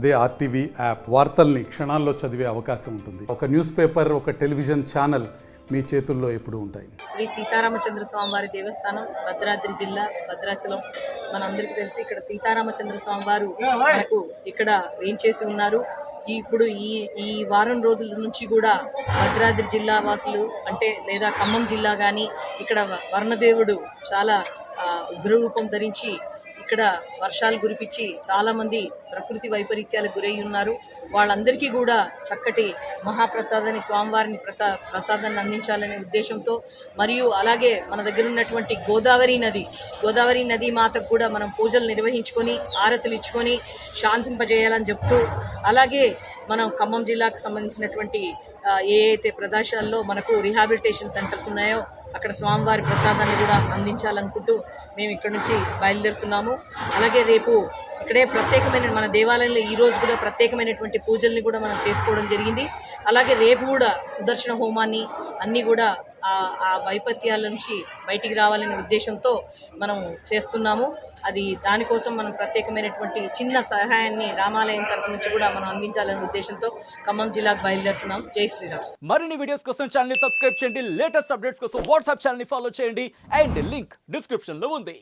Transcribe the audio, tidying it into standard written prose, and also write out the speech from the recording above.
అదే RTV app వార్తల్ని క్షణాల్లో చదివే అవకాశం ఉంటుంది. ఒక న్యూస్ పేపర్, ఒక టెలివిజన్ ఛానల్ మీ చేతుల్లో ఎప్పుడూ ఉంటాయి. శ్రీ సీతారామచంద్ర స్వామి వారి దేవస్థానం, భద్రాద్రి జిల్లా, భద్రాచలం. మనందరికీ తెలిసి ఇక్కడ సీతారామచంద్ర స్వామి వారు మనకు ఇక్కడ వేంచేసి ఉన్నారు. ఇప్పుడు ఈ వారం రోజుల నుంచి కూడా భద్రాద్రి జిల్లా వాసులు అంటే లేదా ఖమ్మం జిల్లా కానీ ఇక్కడ వర్ణదేవుడు చాలా ఉగ్రరూపం ధరించి ఇక్కడ వర్షాలు కురిపించి చాలామంది ప్రకృతి వైపరీత్యాలకు గురై ఉన్నారు. వాళ్ళందరికీ కూడా చక్కటి మహాప్రసాదాన్ని, స్వామివారిని ప్రసాదాన్ని అందించాలనే ఉద్దేశంతో, మరియు అలాగే మన దగ్గర ఉన్నటువంటి గోదావరి నది మాతకు కూడా మనం పూజలు నిర్వహించుకొని ఆరతులు ఇచ్చుకొని శాంతింపజేయాలని చెప్తూ, అలాగే మనం ఖమ్మం జిల్లాకు సంబంధించినటువంటి ఏ అయితే ప్రదేశాల్లో మనకు రిహాబిలిటేషన్ సెంటర్స్ ఉన్నాయో అక్కడ స్వామివారి ప్రసాదాన్ని కూడా అందించాలనుకుంటూ మేము ఇక్కడ నుంచి బయలుదేరుతున్నాము. అలాగే రేపు ఇక్కడే ప్రత్యేకమైన మన దేవాలయంలో ఈ రోజు కూడా ప్రత్యేకమైనటువంటి పూజల్ని కూడా మనం చేసుకోవడం జరిగింది. అలాగే రేపు కూడా సుదర్శన హోమాన్ని అన్నీ కూడా ఆ వైపత్యాల నుంచి బయటికి రావాలనే ఉద్దేశంతో మనం చేస్తున్నాము. అది దానికోసం మనం ప్రత్యేకమైనటువంటి చిన్న సహాయాన్ని రామాలయం తరఫు నుంచి కూడా మనం అందించాలనే ఉద్దేశంతో ఖమ్మం జిల్లాకు బయలుదేరుతున్నాం. జై శ్రీరామ్. మరిన్ని వీడియోస్ కోసం ఛానల్ ని సబ్స్క్రైబ్ చేయండి. లేటెస్ట్ అప్డేట్స్ కోసం వాట్సాప్ ఛానల్ ని ఫాలో చేయండి. అండ్ లింక్ డిస్క్రిప్షన్ లో ఉంది.